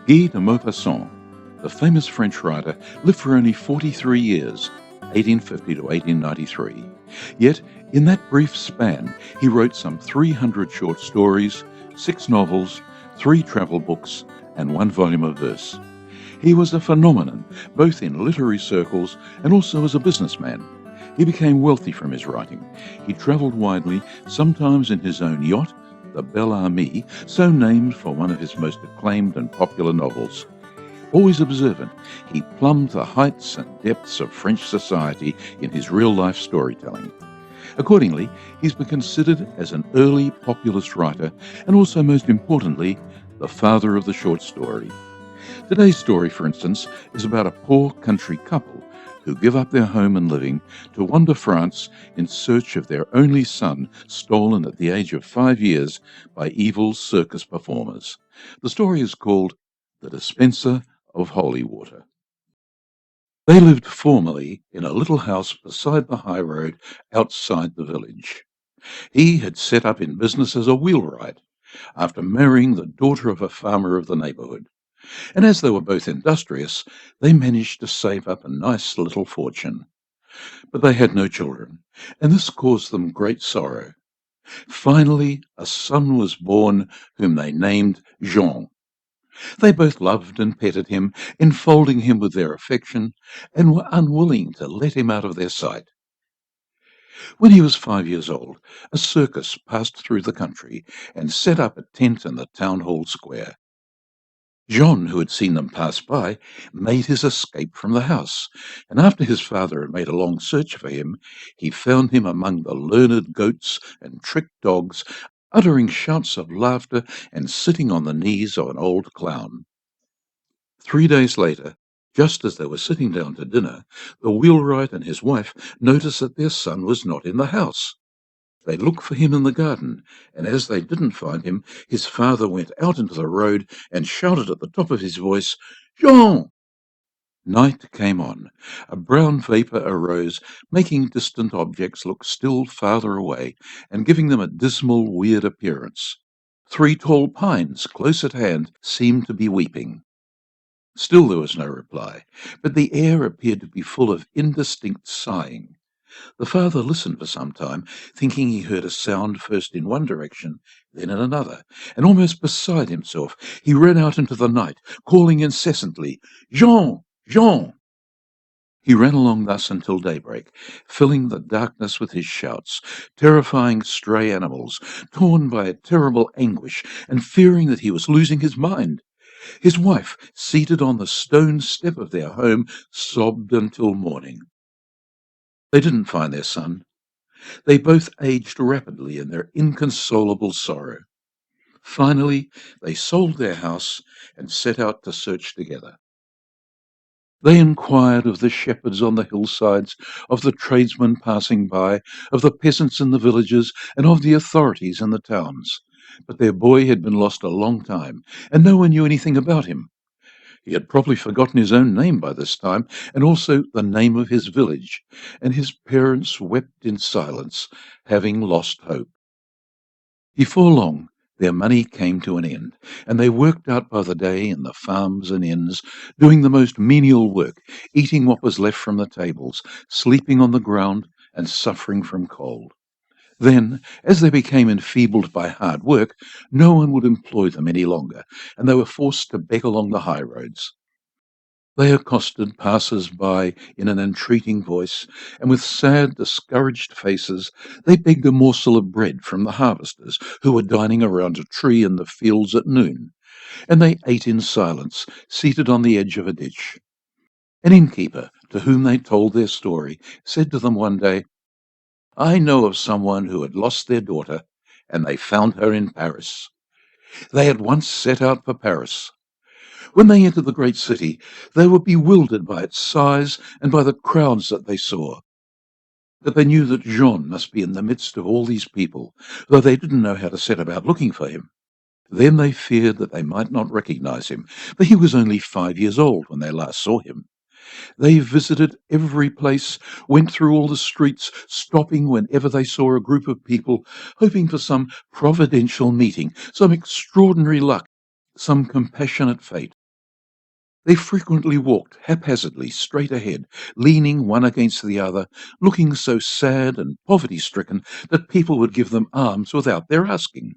Guy de Maupassant, the famous French writer, lived for only 43 years, 1850 to 1893. Yet, in that brief span, he wrote some 300 short stories, 6 novels, 3 travel books, and 1 volume of verse. He was a phenomenon, both in literary circles and also as a businessman. He became wealthy from his writing. He travelled widely, sometimes in his own yacht, the Belle Amie, so named for one of his most acclaimed and popular novels. Always observant, he plumbed the heights and depths of French society in his real-life storytelling. Accordingly, he's been considered as an early populist writer and also, most importantly, the father of the short story. Today's story, for instance, is about a poor country couple who give up their home and living to wander France in search of their only son, stolen at the age of 5 years by evil circus performers. The story is called The Dispenser of Holy Water. They lived formerly in a little house beside the high road outside the village. He had set up in business as a wheelwright after marrying the daughter of a farmer of the neighbourhood. And as they were both industrious, they managed to save up a nice little fortune. But they had no children, and this caused them great sorrow. Finally, a son was born whom they named Yawn. They both loved and petted him, enfolding him with their affection, and were unwilling to let him out of their sight. When he was 5 years old, a circus passed through the country and set up a tent in the town hall square. John, who had seen them pass by, made his escape from the house, and after his father had made a long search for him, he found him among the learned goats and tricked dogs, uttering shouts of laughter and sitting on the knees of an old clown. 3 days later, just as they were sitting down to dinner, the wheelwright and his wife noticed that their son was not in the house. They looked for him in the garden, and as they didn't find him, his father went out into the road and shouted at the top of his voice, "Jean!" Night came on. A brown vapour arose, making distant objects look still farther away, and giving them a dismal, weird appearance. 3 tall pines, close at hand, seemed to be weeping. Still there was no reply, but the air appeared to be full of indistinct sighing. The father listened for some time, thinking he heard a sound first in one direction, then in another, and almost beside himself, he ran out into the night, calling incessantly, "Jean! Jean!" He ran along thus until daybreak, filling the darkness with his shouts, terrifying stray animals, torn by a terrible anguish, and fearing that he was losing his mind. His wife, seated on the stone step of their home, sobbed until morning. They didn't find their son. They both aged rapidly in their inconsolable sorrow. Finally, they sold their house and set out to search together. They inquired of the shepherds on the hillsides, of the tradesmen passing by, of the peasants in the villages, and of the authorities in the towns. But their boy had been lost a long time, and no one knew anything about him. He had probably forgotten his own name by this time, and also the name of his village, and his parents wept in silence, having lost hope. Before long, their money came to an end, and they worked out by the day in the farms and inns, doing the most menial work, eating what was left from the tables, sleeping on the ground, and suffering from cold. Then, as they became enfeebled by hard work, no one would employ them any longer, and they were forced to beg along the high roads. They accosted passers-by in an entreating voice, and with sad, discouraged faces, they begged a morsel of bread from the harvesters who were dining around a tree in the fields at noon, and they ate in silence, seated on the edge of a ditch. An innkeeper, to whom they told their story, said to them one day, "I know of someone who had lost their daughter, and they found her in Paris." They at once set out for Paris. When they entered the great city, they were bewildered by its size and by the crowds that they saw. But they knew that Jean must be in the midst of all these people, though they didn't know how to set about looking for him. Then they feared that they might not recognize him, for he was only 5 years old when they last saw him. They visited every place, went through all the streets, stopping whenever they saw a group of people, hoping for some providential meeting, some extraordinary luck, some compassionate fate. They frequently walked haphazardly straight ahead, leaning one against the other, looking so sad and poverty-stricken that people would give them alms without their asking.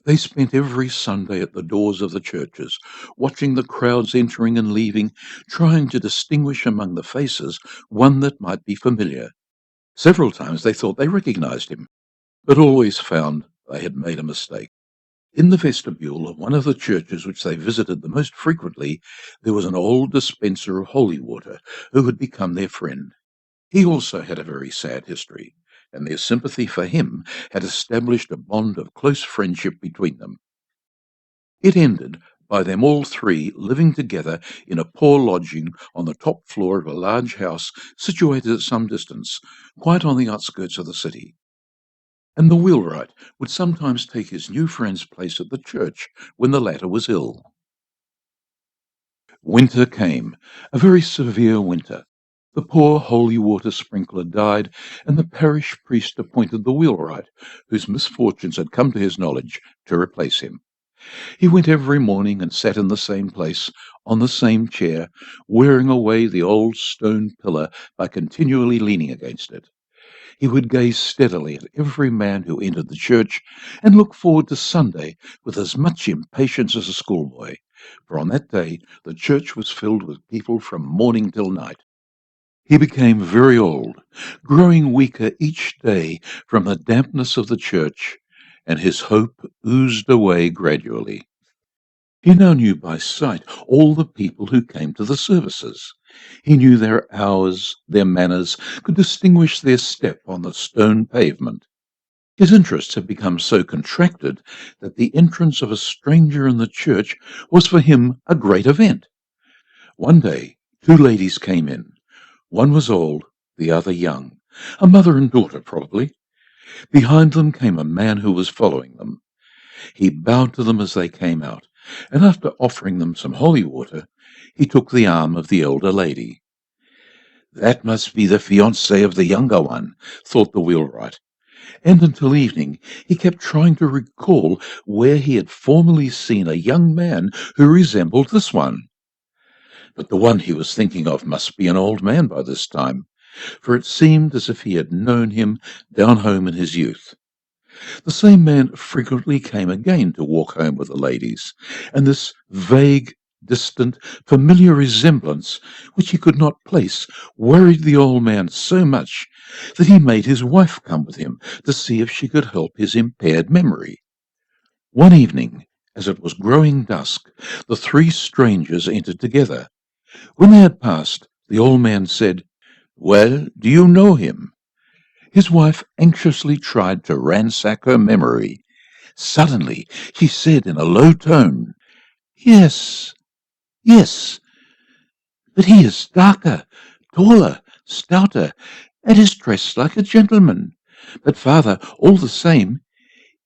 They spent every Sunday at the doors of the churches, watching the crowds entering and leaving, trying to distinguish among the faces one that might be familiar. Several times they thought they recognized him, but always found they had made a mistake. In the vestibule of one of the churches which they visited the most frequently, there was an old dispenser of holy water who had become their friend. He also had a very sad history, and their sympathy for him had established a bond of close friendship between them. It ended by them all three living together in a poor lodging on the top floor of a large house situated at some distance, quite on the outskirts of the city. And the wheelwright would sometimes take his new friend's place at the church when the latter was ill. Winter came, a very severe winter. The poor holy water sprinkler died, and the parish priest appointed the wheelwright, whose misfortunes had come to his knowledge, to replace him. He went every morning and sat in the same place, on the same chair, wearing away the old stone pillar by continually leaning against it. He would gaze steadily at every man who entered the church, and look forward to Sunday with as much impatience as a schoolboy, for on that day the church was filled with people from morning till night. He became very old, growing weaker each day from the dampness of the church, and his hope oozed away gradually. He now knew by sight all the people who came to the services. He knew their hours, their manners, could distinguish their step on the stone pavement. His interests had become so contracted that the entrance of a stranger in the church was for him a great event. One day, two ladies came in. One was old, the other young, a mother and daughter probably. Behind them came a man who was following them. He bowed to them as they came out, and after offering them some holy water, he took the arm of the elder lady. That must be the fiancée of the younger one, thought the wheelwright, and until evening he kept trying to recall where he had formerly seen a young man who resembled this one. But the one he was thinking of must be an old man by this time, for it seemed as if he had known him down home in his youth. The same man frequently came again to walk home with the ladies, and this vague, distant, familiar resemblance, which he could not place, worried the old man so much that he made his wife come with him to see if she could help his impaired memory. One evening, as it was growing dusk, the three strangers entered together. When they had passed, the old man said, "Well, do you know him?" His wife anxiously tried to ransack her memory. Suddenly she said in a low tone, "Yes, yes, but he is darker, taller, stouter, and is dressed like a gentleman. But, father, all the same,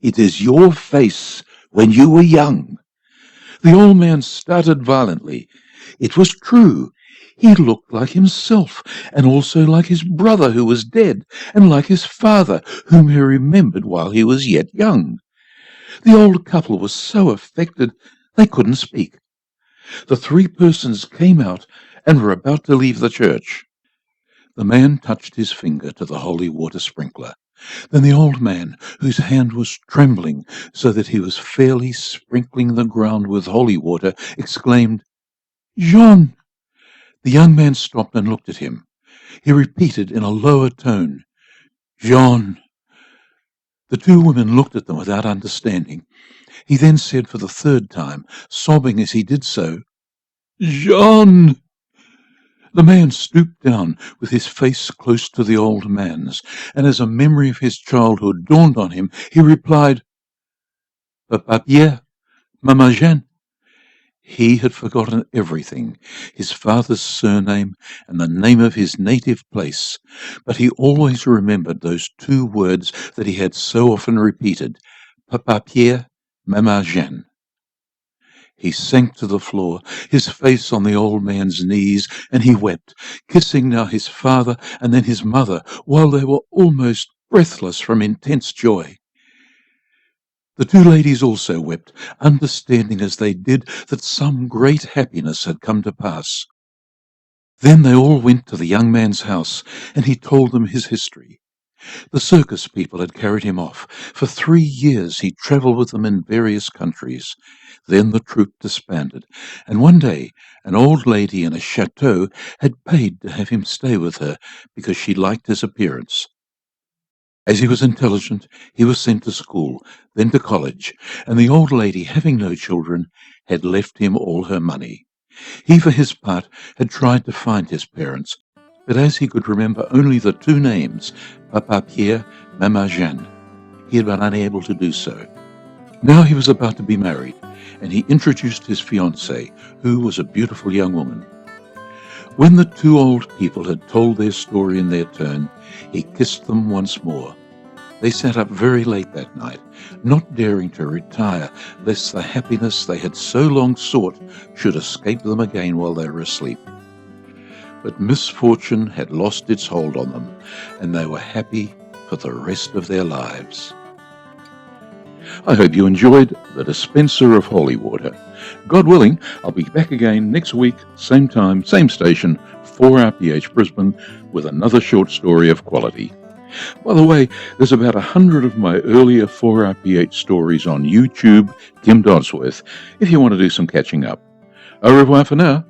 it is your face when you were young." The old man started violently. It was true. He looked like himself, and also like his brother who was dead, and like his father, whom he remembered while he was yet young. The old couple was so affected they couldn't speak. The three persons came out and were about to leave the church. The man touched his finger to the holy water sprinkler. Then the old man, whose hand was trembling so that he was fairly sprinkling the ground with holy water, exclaimed, "Yawn!" The young man stopped and looked at him. He repeated in a lower tone, "Yawn!" The two women looked at them without understanding. He then said for the third time, sobbing as he did so, "Yawn!" The man stooped down with his face close to the old man's, and as a memory of his childhood dawned on him, he replied, "Papa Pierre, Maman Jeanne." He had forgotten everything, his father's surname and the name of his native place, but he always remembered those two words that he had so often repeated, "Papa Pierre, Maman Jeanne." He sank to the floor, his face on the old man's knees, and he wept, kissing now his father and then his mother, while they were almost breathless from intense joy. The two ladies also wept, understanding as they did that some great happiness had come to pass. Then they all went to the young man's house, and he told them his history. The circus people had carried him off. For 3 years he travelled with them in various countries. Then the troupe disbanded, and one day an old lady in a chateau had paid to have him stay with her because she liked his appearance. As he was intelligent, he was sent to school, then to college, and the old lady, having no children, had left him all her money. He, for his part, had tried to find his parents, but as he could remember only the two names, Papa Pierre, Mama Jeanne, he had been unable to do so. Now he was about to be married, and he introduced his fiancée, who was a beautiful young woman. When the two old people had told their story in their turn, he kissed them once more. They sat up very late that night, not daring to retire, lest the happiness they had so long sought should escape them again while they were asleep. But misfortune had lost its hold on them, and they were happy for the rest of their lives. I hope you enjoyed The Dispenser of Holy Water. God willing, I'll be back again next week, same time, same station, 4RPH Brisbane, with another short story of quality. By the way, there's about 100 of my earlier 4RPH stories on YouTube, Tim Dodsworth, if you want to do some catching up. Au revoir for now.